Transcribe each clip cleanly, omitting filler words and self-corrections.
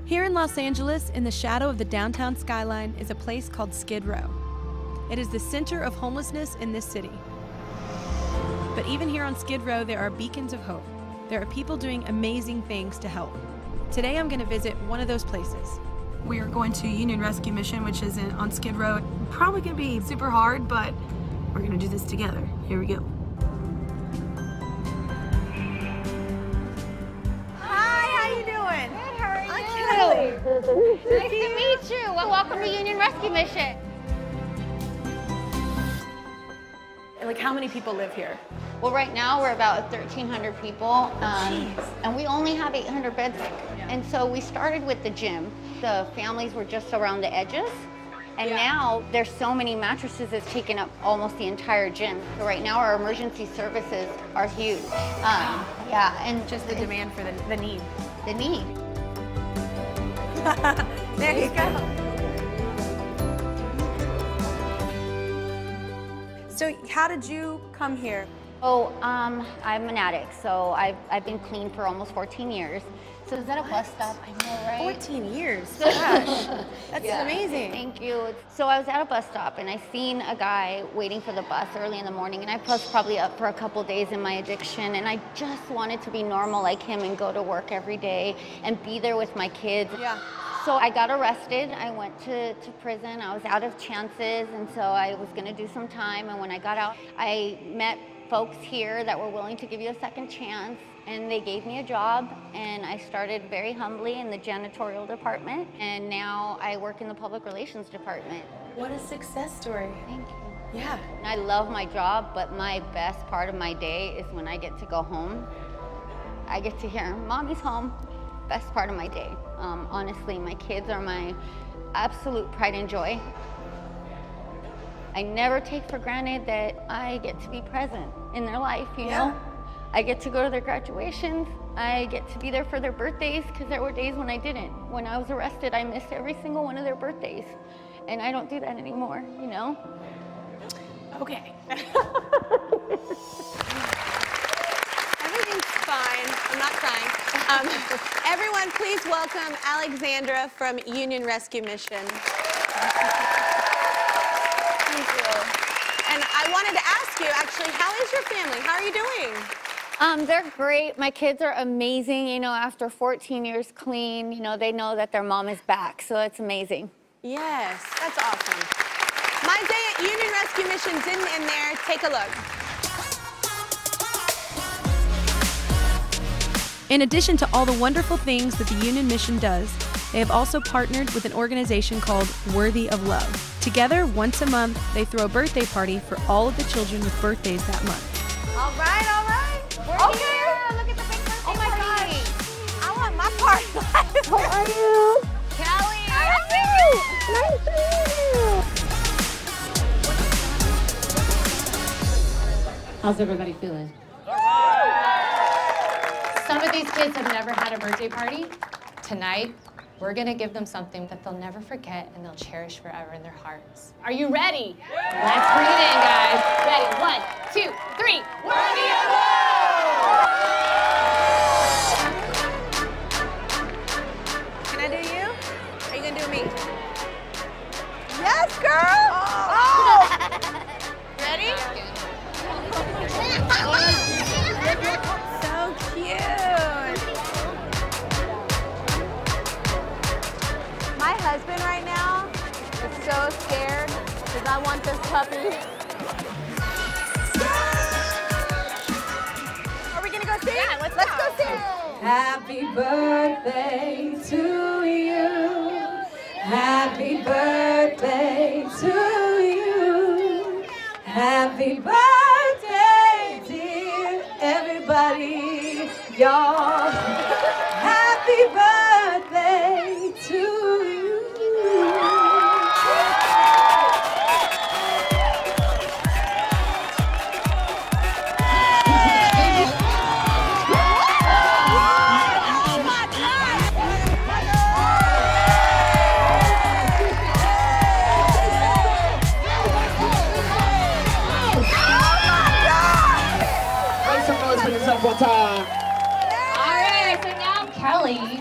Here in Los Angeles, in the shadow of the downtown skyline, is a place called Skid Row. It is the center of homelessness in this city. But even here on Skid Row, there are beacons of hope. There are people doing amazing things to help. Today I'm going to visit one of those places. We are going to Union Rescue Mission, which is on Skid Row. Probably going to be super hard, but we're going to do this together. Here we go. Nice to meet you. Well, welcome to Union Rescue Mission. Like, how many people live here? Well, right now we're about 1,300 people, and we only have 800 beds. And so we started with the gym. The families were just around the edges, and now there's so many mattresses it's taken up almost the entire gym. So right now our emergency services are huge. Yeah, and just the demand for the need. The need. There you go. So how did you come here? Oh, I'm an addict, so I've been clean for almost 14 years. So is that a bus stop? I know, right? 14 years, gosh, that's amazing. Thank you. So I was at a bus stop and I seen a guy waiting for the bus early in the morning, and I was probably up for a couple days in my addiction, and I just wanted to be normal like him and go to work every day and be there with my kids. Yeah. So I got arrested, I went to prison, I was out of chances, and so I was gonna do some time, and when I got out, I met folks here that were willing to give you a second chance, and they gave me a job, and I started very humbly in the janitorial department, and now I work in the public relations department. What a success story. Thank you. Yeah. I love my job, but my best part of my day is when I get to go home. I get to hear, "Mommy's home." Best part of my day. Honestly, my kids are my absolute pride and joy. I never take for granted that I get to be present in their life, you know? I get to go to their graduations. I get to be there for their birthdays, because there were days when I didn't. When I was arrested, I missed every single one of their birthdays. And I don't do that anymore, you know? Okay. Everything's fine. I'm not crying. Everyone, please welcome Alexandra from Union Rescue Mission. Thank you. And I wanted to ask you, actually, how is your family? How are you doing? They're great. My kids are amazing. You know, after 14 years clean, you know, they know that their mom is back, so it's amazing. Yes, that's awesome. My day at Union Rescue Mission didn't end there. Take a look. In addition to all the wonderful things that the Union Mission does, they have also partnered with an organization called Worthy of Love. Together, once a month, they throw a birthday party for all of the children with birthdays that month. All right, all right. We're here. Look at the big birthday Oh my party. gosh. I want my party. How are you? Kelly. Nice to meet you. How's everybody feeling? Some of these kids have never had a birthday party. Tonight, we're gonna give them something that they'll never forget and they'll cherish forever in their hearts. Are you ready? Yeah. Let's bring it in, guys. Ready? 1, 2, 3. Worthy of Love! Can I do you? Are you gonna do me? Yes, girl! Oh! Ready? So cute. My husband right now is so scared because I want this puppy. Are we gonna go sing? Yeah, let's go sing. Happy birthday to you. Happy birthday to you. Happy birthday, dear everybody, y'all. Happy birthday to you. One time. All right, so now Kelly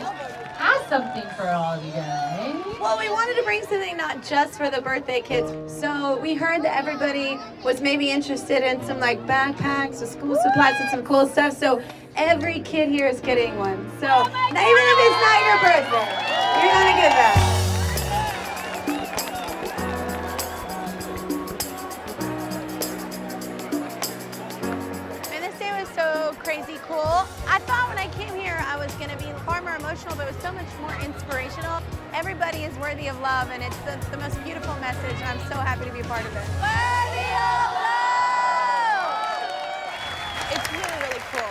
has something for all of you guys. Well, we wanted to bring something not just for the birthday kids. So we heard that everybody was maybe interested in some like backpacks or school supplies and some cool stuff. So every kid here is getting one. So even if it's not your birthday, you're gonna get that. Crazy cool. I thought when I came here I was going to be far more emotional, but it was so much more inspirational. Everybody is worthy of love, and it's the most beautiful message, and I'm so happy to be a part of it. Worthy of love! It's really, really cool.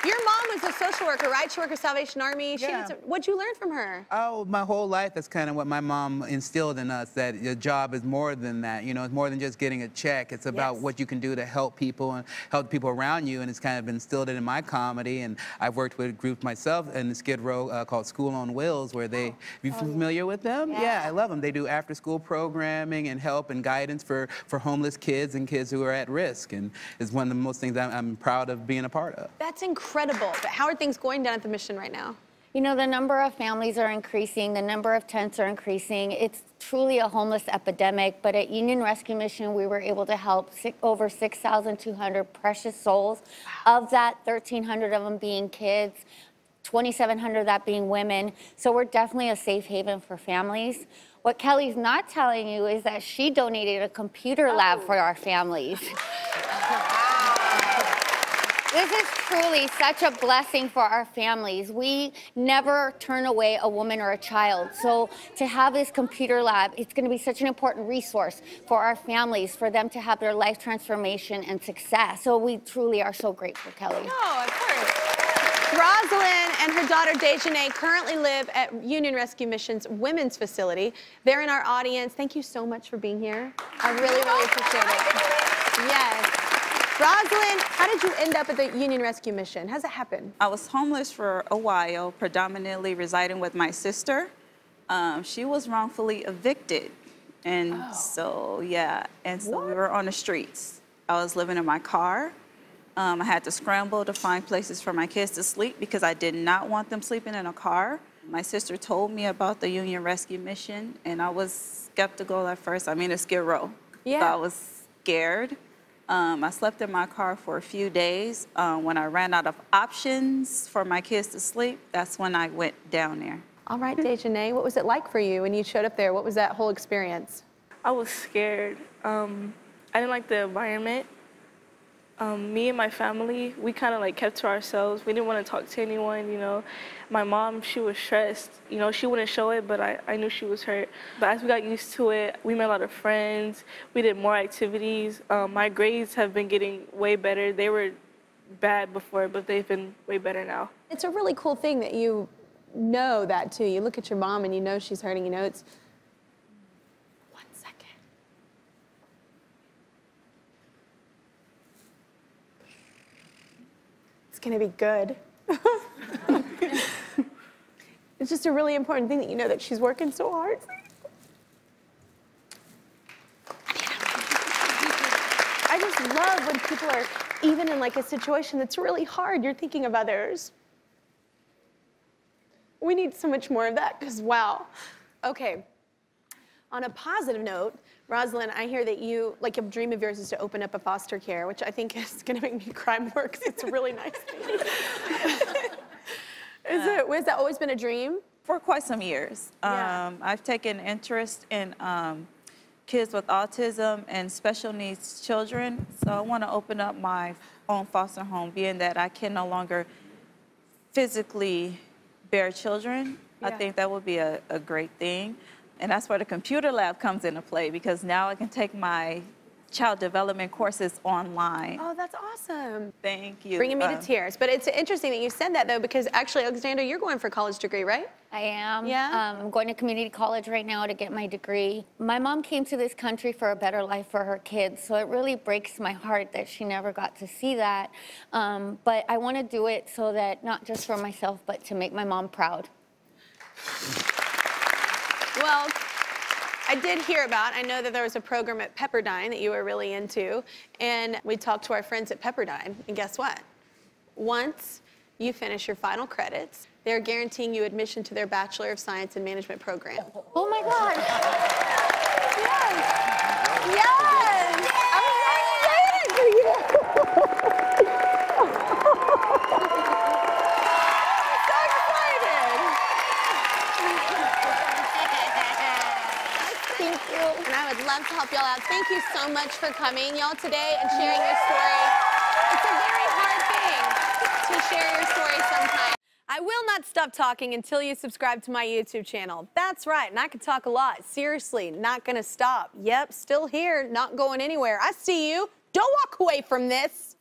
Your mom was a social worker, right? She worked with Salvation Army. Yeah. What'd you learn from her? Oh, my whole life, that's kind of what my mom instilled in us, that your job is more than that. You know, it's more than just getting a check. It's about what you can do to help people and help people around you, and it's kind of instilled in my comedy. And I've worked with groups myself in Skid Row called School on Wheels, where they, you familiar with them? Yeah, I love them. They do after-school programming and help and guidance for homeless kids and kids who are at risk, and it's one of the most things I'm proud of being a part of. That's incredible. But how are things going down at the mission right now? You know, the number of families are increasing, the number of tents are increasing. It's truly a homeless epidemic, but at Union Rescue Mission, we were able to help over 6,200 precious souls. Of that, 1,300 of them being kids, 2,700 of that being women. So we're definitely a safe haven for families. What Kelly's not telling you is that she donated a computer lab for our families. This is truly such a blessing for our families. We never turn away a woman or a child. So to have this computer lab, it's going to be such an important resource for our families, for them to have their life transformation and success. So we truly are so grateful, Kelly. No, of course. Rosalind and her daughter Dejanay currently live at Union Rescue Mission's women's facility. They're in our audience. Thank you so much for being here. I really, really appreciate it. Yes. Rosalind, how did you end up at the Union Rescue Mission? How's it happen? I was homeless for a while, predominantly residing with my sister. She was wrongfully evicted. And so, yeah, and so we were on the streets. I was living in my car. I had to scramble to find places for my kids to sleep because I did not want them sleeping in a car. My sister told me about the Union Rescue Mission, and I was skeptical at first. I mean, it's Skid Row. Yeah. So I was scared. I slept in my car for a few days. When I ran out of options for my kids to sleep, that's when I went down there. All right, Dejanay, what was it like for you when you showed up there? What was that whole experience? I was scared. I didn't like the environment. Me and my family, we kind of like kept to ourselves. We didn't want to talk to anyone, you know. My mom, she was stressed. You know, she wouldn't show it, but I knew she was hurt. But as we got used to it, we met a lot of friends. We did more activities. My grades have been getting way better. They were bad before, but they've been way better now. It's a really cool thing that you know that too. You look at your mom and you know she's hurting. You know, it's... 1 second. It's gonna be good. It's just a really important thing that you know that she's working so hard for you. I just love when people are even in like a situation that's really hard, you're thinking of others. We need so much more of that, because wow. Okay, on a positive note, Rosalind, I hear that you, like a dream of yours is to open up a foster care, which I think is gonna make me cry more because it's a really nice thing. Has that always been a dream? For quite some years. Yeah. I've taken interest in kids with autism and special needs children. So I want to open up my own foster home, being that I can no longer physically bear children. Yeah. I think that would be a great thing. And that's where the computer lab comes into play, because now I can take my child development courses online. Oh, that's awesome. Thank you. Bringing me to tears. But it's interesting that you said that, though, because actually, Alexandra, you're going for a college degree, right? I am. Yeah? I'm going to community college right now to get my degree. My mom came to this country for a better life for her kids, so it really breaks my heart that she never got to see that. But I want to do it so that not just for myself, but to make my mom proud. Well, I did hear about, I know that there was a program at Pepperdine that you were really into, and we talked to our friends at Pepperdine, and guess what? Once you finish your final credits. They're guaranteeing you admission to their Bachelor of Science in Management program. Oh my God. Yes! Yes! I'm so excited! Thank you. And I would love to help y'all out. Thank you so much for coming, y'all, today and sharing your story. It's a very hard thing to share your story sometimes. I will not stop talking until you subscribe to my YouTube channel. That's right, and I can talk a lot. Seriously, not gonna stop. Yep, still here, not going anywhere. I see you. Don't walk away from this.